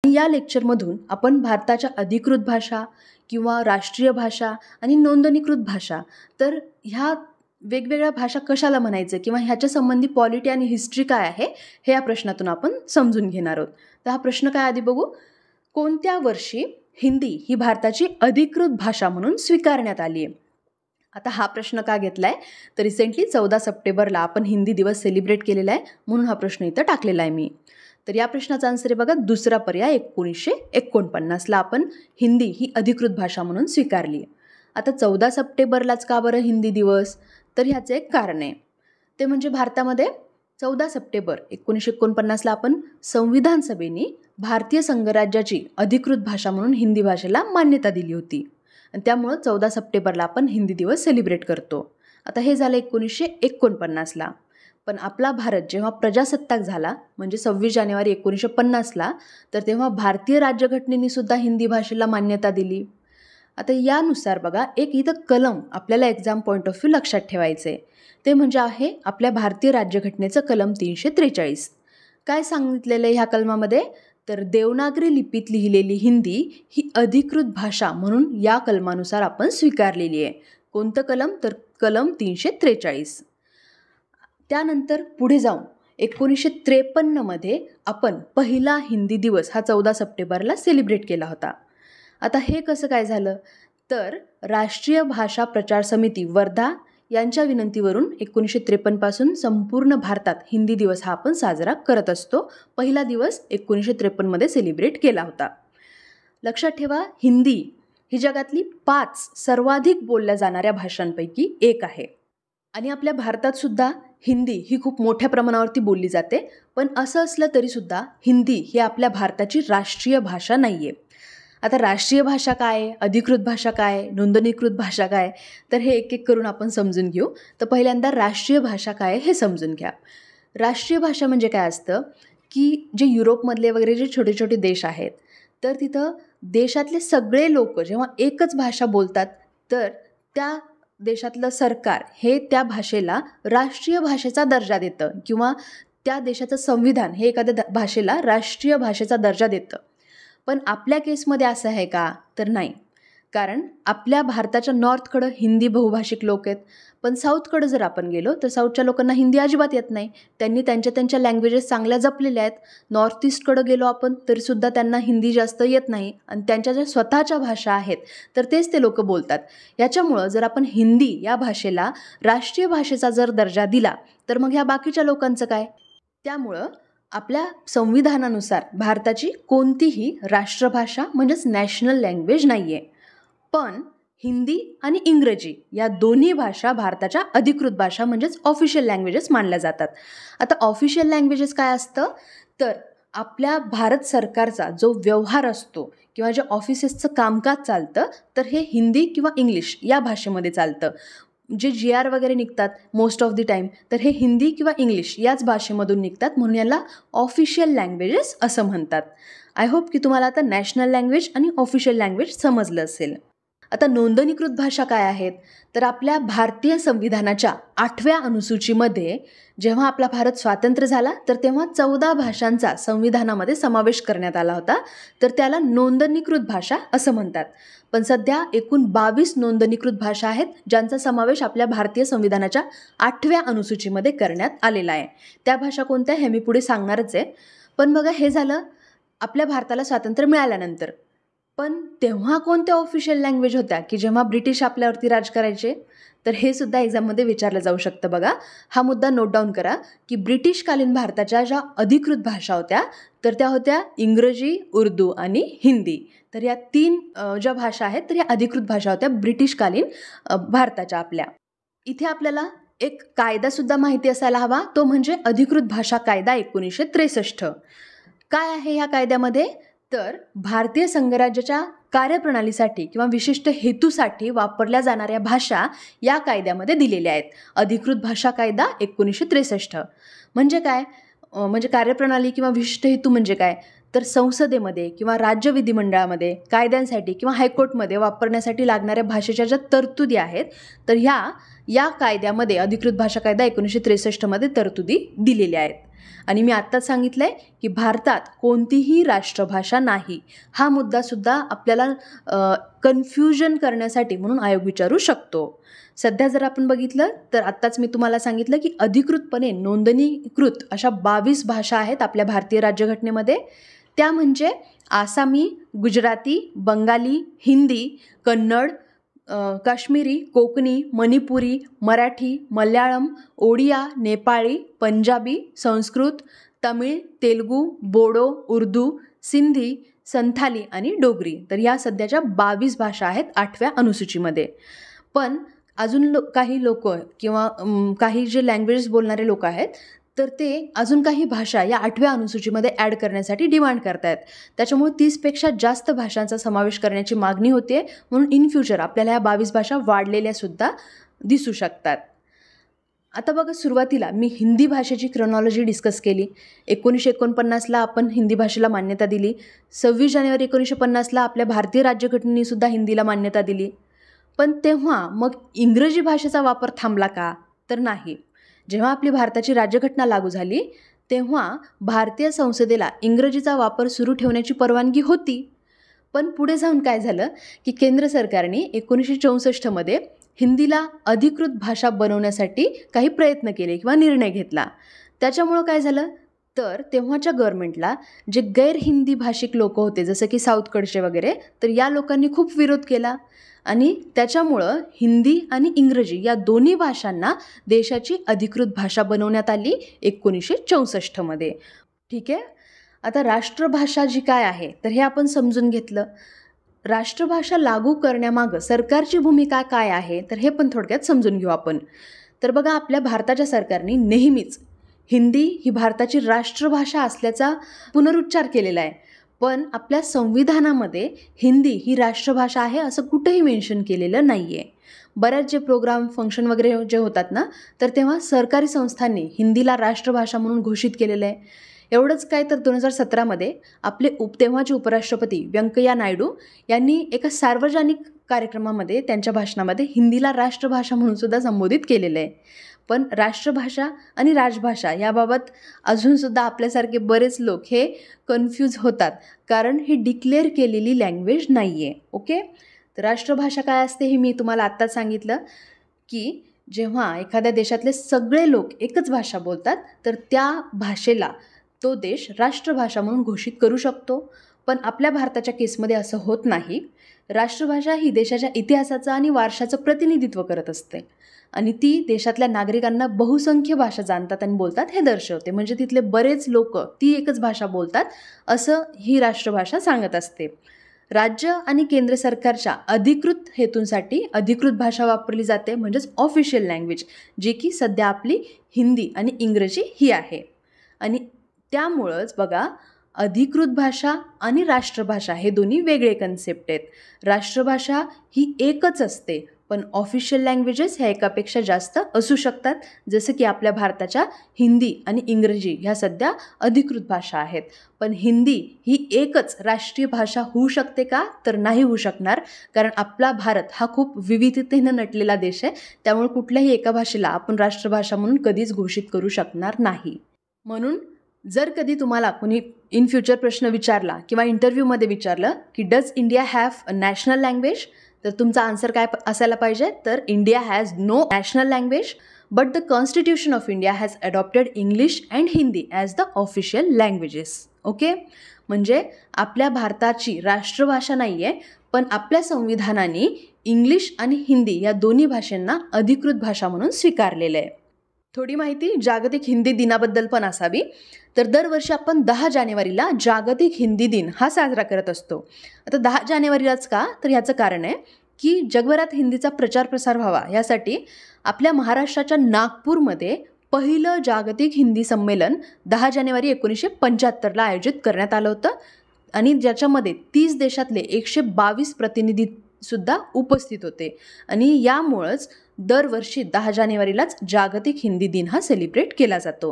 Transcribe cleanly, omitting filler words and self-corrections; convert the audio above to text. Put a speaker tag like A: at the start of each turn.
A: या लेक्चरमधून आपण भारताच्या अधिकृत भाषा किंवा राष्ट्रीय भाषा आणि नोंदणीकृत भाषा, तर ह्या वेगवेगळ्या भाषा कशाला म्हणायचं किंवा ह्याच्या संबंधी पॉलिटी आणि हिस्ट्री काय आहे हे या प्रश्नातून आपण समजून घेणार आहोत. तर हा प्रश्न काय आधी बघू. कोणत्या वर्षी हिंदी ही भारताची अधिकृत भाषा म्हणून स्वीकारण्यात आली आहे? आता हा प्रश्न का घेतलाय तर रिसेंटली 14 सप्टेंबरला आपण हिंदी दिवस सेलिब्रेट केलेला आहे, म्हणून हा प्रश्न इथं टाकलेला आहे मी. तर या प्रश्नाचा आन्सर आहे बघा दुसरा पर्याय, 1949ला आपण हिंदी ही अधिकृत भाषा म्हणून स्वीकारली आहे. आता 14 सप्टेंबरलाच का बरं हिंदी दिवस? तर ह्याचं एक कारण आहे, ते म्हणजे भारतामध्ये 14 सप्टेंबर 1949ला आपण संविधान सभेने भारतीय संघराज्याची अधिकृत भाषा म्हणून हिंदी भाषेला मान्यता दिली होती आणि त्यामुळं 14 सप्टेंबरला आपण हिंदी दिवस सेलिब्रेट करतो. आता हे झालं 1949ला. पण आपला भारत जेव्हा प्रजासत्ताक झाला म्हणजे 26 जानेवारी 1950ला, तर तेव्हा भारतीय राज्यघटनेने सुद्धा हिंदी भाषेला मान्यता दिली. आता यानुसार बघा एक इथं कलम आपल्याला एक्झाम पॉईंट ऑफ व्ह्यू लक्षात ठेवायचं आहे, ते म्हणजे आहे आपल्या भारतीय राज्यघटनेचं कलम 343. काय सांगितलेलं आहे ह्या कलमामध्ये? तर देवनागरी लिपीत लिहिलेली हिंदी ही अधिकृत भाषा म्हणून या कलमानुसार आपण स्वीकारलेली आहे. कोणतं कलम? तर कलम 343. त्यानंतर पुढे जाऊन 1953मध्ये आपण पहिला हिंदी दिवस हा 14 सप्टेंबरला सेलिब्रेट केला होता. आता हे कसं काय झालं? तर राष्ट्रीय भाषा प्रचार समिती वर्धा यांच्या विनंतीवरून 1953 पासून संपूर्ण भारतात हिंदी दिवस हा आपण साजरा करत असतो. पहिला दिवस 1953मध्ये सेलिब्रेट केला होता. लक्षात ठेवा, हिंदी ही जगातली 5 सर्वाधिक बोलल्या जाणाऱ्या भाषांपैकी एक आहे आणि आपल्या भारतात सुद्धा हिंदी ही खूप मोठ्या प्रमाणावरती बोलली जाते. पण असं असलं तरीसुद्धा हिंदी ही आपल्या भारताची राष्ट्रीय भाषा नाही आहे. आता राष्ट्रीय भाषा काय, अधिकृत भाषा काय, नोंदणीकृत भाषा काय, तर हे एक एक करून आपण समजून घेऊ. तर पहिल्यांदा राष्ट्रीय भाषा काय हे समजून घ्या. राष्ट्रीय भाषा म्हणजे काय असतं की जे युरोपमधले वगैरे जे छोटे छोटे देश आहेत, तर तिथं देशातले सगळे लोक जेव्हा एकच भाषा बोलतात, तर त्या देशातलं सरकार हे त्या भाषेला राष्ट्रीय भाषेचा दर्जा देतं किंवा त्या देशाचं संविधान हे एखाद्या भाषेला राष्ट्रीय भाषेचा दर्जा देतं. पण आपल्या केसमध्ये असं आहे का? तर नाही. कारण आपल्या भारताच्या नॉर्थकडं हिंदी बहुभाषिक लोक आहेत, पण साऊथकडं जर आपण गेलो तर साऊथच्या लोकांना हिंदी अजिबात येत नाही. त्यांनी त्यांच्या लँग्वेजेस चांगल्या जपलेल्या आहेत. नॉर्थ ईस्टकडं गेलो आपण तरीसुद्धा त्यांना हिंदी जास्त येत नाही आणि त्यांच्या ज्या स्वतःच्या भाषा आहेत तर तेच ते लोक बोलतात. याच्यामुळं जर आपण हिंदी या भाषेला राष्ट्रीय भाषेचा जर दर्जा दिला तर मग ह्या बाकीच्या लोकांचं काय? त्यामुळं आपल्या संविधानानुसार भारताची कोणतीही राष्ट्रभाषा म्हणजेच नॅशनल लँग्वेज नाही आहे. पण हिंदी आणि इंग्रजी या दोन्ही भाषा भारताच्या अधिकृत भाषा म्हणजेच ऑफिशियल लँग्वेजेस मानल्या जातात. आता ऑफिशियल लँग्वेजेस काय असतं? तर आपल्या भारत सरकारचा जो व्यवहार असतो किंवा जे ऑफिसेसचं कामकाज चालतं, तर हे हिंदी किंवा इंग्लिश या भाषेमध्ये चालतं. जे GR वगैरे निघतात मोस्ट ऑफ द टाईम, तर हे हिंदी किंवा इंग्लिश याच भाषेमधून निघतात, म्हणून याला ऑफिशियल लँग्वेजेस असं म्हणतात. आय होप की तुम्हाला आता नॅशनल लँग्वेज आणि ऑफिशियल लँग्वेज समजलं असेल. आता नोंदणीकृत भाषा काय आहेत? तर आपल्या भारतीय संविधानाच्या 8व्या अनुसूचीमध्ये जेव्हा आपला भारत स्वातंत्र्य झाला तर तेव्हा 14 भाषांचा संविधानामध्ये समावेश करण्यात आला होता, तर त्याला नोंदणीकृत भाषा असं म्हणतात. पण सध्या एकूण 22 नोंदणीकृत भाषा आहेत ज्यांचा समावेश आपल्या भारतीय संविधानाच्या 8व्या अनुसूचीमध्ये करण्यात आलेला आहे. त्या भाषा कोणत्या हे मी पुढे सांगणारच आहे. पण बघा, हे झालं आपल्या भारताला स्वातंत्र्य मिळाल्यानंतर. पण तेव्हा कोणत्या ऑफिशियल लँग्वेज होत्या की जेव्हा ब्रिटिश आपल्यावरती राज करायचे? तर हे सुद्धा एक्झाममध्ये विचारलं जाऊ शकतं. बघा, हा मुद्दा नोट डाऊन करा की ब्रिटिशकालीन भारताच्या ज्या अधिकृत भाषा होत्या तर त्या होत्या इंग्रजी, उर्दू आणि हिंदी. तर या 3 ज्या भाषा आहेत तर या अधिकृत भाषा होत्या ब्रिटिशकालीन भारताच्या आपल्या. इथे आपल्याला एक कायदासुद्धा माहिती असायला हवा, तो म्हणजे अधिकृत भाषा कायदा 1963. काय आहे ह्या कायद्यामध्ये? तर भारतीय संघराज्याच्या कार्यप्रणालीसाठी किंवा विशिष्ट हेतूसाठी वापरल्या जाणाऱ्या भाषा या कायद्यामध्ये दिलेल्या आहेत. अधिकृत भाषा कायदा 1963 म्हणजे काय? म्हणजे कार्यप्रणाली किंवा विशिष्ट हेतू म्हणजे काय? तर संसदेमध्ये किंवा राज्य विधिमंडळामध्ये कायद्यांसाठी किंवा हायकोर्टमध्ये वापरण्यासाठी लागणाऱ्या भाषेच्या ज्या तरतुदी आहेत तर या कायद्यामध्ये अधिकृत भाषा कायदा 1963मध्ये तरतुदी दिलेल्या आहेत. आणि मी आत्ताच सांगितलं आहे की भारतात कोणतीही राष्ट्रभाषा नाही. हा मुद्दासुद्धा आपल्याला कन्फ्युजन करण्यासाठी म्हणून आयोग विचारू शकतो. सध्या जर आपण बघितलं तर आत्ताच मी तुम्हाला सांगितलं की अधिकृतपणे नोंदणीकृत अशा 22 भाषा आहेत आपल्या भारतीय राज्यघटनेमध्ये. त्या म्हणजे आसामी, गुजराती, बंगाली, हिंदी, कन्नड, काश्मीरी, कोकणी, मणिपुरी, मराठी, मल्याळम, ओडिया, नेपाळी, पंजाबी, संस्कृत, तमिळ, तेलुगू, बोडो, उर्दू, सिंधी, संथाली आणि डोगरी. तर या सध्याच्या 22 भाषा आहेत 8व्या अनुसूचीमध्ये. पण अजून काही लोक किंवा काही जे लँग्वेजेस बोलणारे लोक आहेत तर ते अजून काही भाषा या 8व्या अनुसूचीमध्ये ॲड करण्यासाठी डिमांड करत आहेत. त्याच्यामुळे 30पेक्षा जास्त भाषांचा समावेश करण्याची मागणी होते. म्हणून इन फ्युचर आपल्याला या 22 भाषा वाढलेल्यासुद्धा दिसू शकतात. आता बघा, सुरुवातीला मी हिंदी भाषेची क्रोनॉलॉजी डिस्कस केली. 1949ला आपण हिंदी भाषेला मान्यता दिली. 26 जानेवारी 1950ला आपल्या भारतीय राज्यघटनेनेसुद्धा हिंदीला मान्यता दिली. पण तेव्हा मग इंग्रजी भाषेचा वापर थांबला का? तर नाही. जेव्हा आपली भारताची राज्यघटना लागू झाली तेव्हा भारतीय संसदेला इंग्रजीचा वापर सुरू ठेवण्याची परवानगी होती. पण पुढे जाऊन काय झालं की केंद्र सरकारने 1964मध्ये हिंदीला अधिकृत भाषा बनवण्यासाठी काही प्रयत्न केले किंवा निर्णय घेतला. त्याच्यामुळं काय झालं तर तेव्हाच्या गव्हर्नमेंटला जे गैर हिंदी भाषिक लोक होते, जसं की साऊथकडचे वगैरे, तर या लोकांनी खूप विरोध केला आणि त्याच्यामुळं हिंदी आणि इंग्रजी या दोन्ही भाषांना देशाची अधिकृत भाषा बनवण्यात आली 1964मध्ये. ठीक आहे. आता राष्ट्रभाषा जी काय आहे तर हे आपण समजून घेतलं. राष्ट्रभाषा लागू करण्यामागं सरकारची भूमिका काय आहे तर हे पण थोडक्यात समजून घेऊ आपण. तर बघा, आपल्या भारताच्या सरकारने नेहमीच हिंदी ही भारताची राष्ट्रभाषा असल्याचा पुनरुच्चार केलेला आहे. पण आपल्या संविधानामध्ये हिंदी ही राष्ट्रभाषा आहे असं कुठेही मेन्शन केलेलं नाही आहे. बऱ्याच जे प्रोग्राम फंक्शन वगैरे जे होतात ना तर तेव्हा सरकारी संस्थांनी हिंदीला राष्ट्रभाषा म्हणून घोषित केलेलं आहे. एवढंच काय तर 2017मध्ये आपले तेव्हाचे उपराष्ट्रपती व्यंकय्या नायडू यांनी एका सार्वजनिक कार्यक्रमामध्ये त्यांच्या भाषणामध्ये हिंदीला राष्ट्रभाषा म्हणून सुद्धा संबोधित केलेलं आहे. पण राष्ट्रभाषा आणि राजभाषा याबाबत अजूनसुद्धा आपल्यासारखे बरेच लोक हे कन्फ्यूज होतात, कारण ही डिक्लेअर केलेली लँग्वेज नाही आहे. ओके. तर राष्ट्रभाषा काय असते हे मी तुम्हाला आत्ताच सांगितलं की जेव्हा एखाद्या देशातले सगळे लोक एकच भाषा बोलतात तर त्या भाषेला तो देश राष्ट्रभाषा म्हणून घोषित करू शकतो. पण आपल्या भारताच्या केसमध्ये असं होत नाही. राष्ट्रभाषा ही देशाच्या इतिहासाचं आणि वारशाचं प्रतिनिधित्व करत असते आणि ती देशातल्या नागरिकांना बहुसंख्य भाषा जाणतात आणि बोलतात हे दर्शवते. म्हणजे तिथले बरेच लोक ती एकच भाषा बोलतात असं ही राष्ट्रभाषा सांगत असते. राज्य आणि केंद्र सरकारच्या अधिकृत हेतूंसाठी अधिकृत भाषा वापरली जाते, म्हणजेच ऑफिशियल लँग्वेज, जी की सध्या आपली हिंदी आणि इंग्रजी ही आहे. आणि त्यामुळंच बघा, अधिकृत भाषा आणि राष्ट्रभाषा हे दोन्ही वेगळे कन्सेप्ट आहेत. राष्ट्रभाषा ही एकच असते, पण ऑफिशियल लँग्वेजेस ह्या एकापेक्षा जास्त असू शकतात. जसं की आपल्या भारताच्या हिंदी आणि इंग्रजी ह्या सध्या अधिकृत भाषा आहेत. पण हिंदी ही एकच राष्ट्रीय भाषा होऊ शकते का? तर नाही होऊ शकणार, कारण आपला भारत हा खूप विविधतेनं नटलेला देश आहे. त्यामुळे कुठल्याही एका भाषेला आपण राष्ट्रभाषा म्हणून कधीच घोषित करू शकणार नाही. म्हणून जर कधी तुम्हाला कोणी इन फ्युचर प्रश्न विचारला किंवा इंटरव्ह्यूमध्ये विचारलं की does India have a national language, तर तुमचा आन्सर काय असायला पाहिजे, तर India has no national language but the constitution of India has adopted English and Hindi as the official languages. Okay. म्हणजे आपल्या भारताची राष्ट्रभाषा नाही आहे, पण आपल्या संविधानाने इंग्लिश आणि हिंदी या दोन्ही भाषांना अधिकृत भाषा म्हणून स्वीकारलेलं आहे. थोडी माहिती जागतिक हिंदी दिनाबद्दल पण असावी. तर दरवर्षी आपण 10 जानेवारीला जागतिक हिंदी दिन हा साजरा करत असतो. आता 10 जानेवारीलाच का, तर ह्याचं कारण आहे की जगभरात हिंदीचा प्रचार प्रसार व्हावा यासाठी आपल्या महाराष्ट्राच्या नागपूरमध्ये पहिलं जागतिक हिंदी संमेलन 10 जानेवारी 1975ला आयोजित करण्यात आलं होतं आणि ज्याच्यामध्ये 30 देशातले 122 प्रतिनिधीसुद्धा उपस्थित होते. आणि यामुळंच दरवर्षी 10 जानेवारीलाच जागतिक हिंदी दिन हा सेलिब्रेट केला जातो.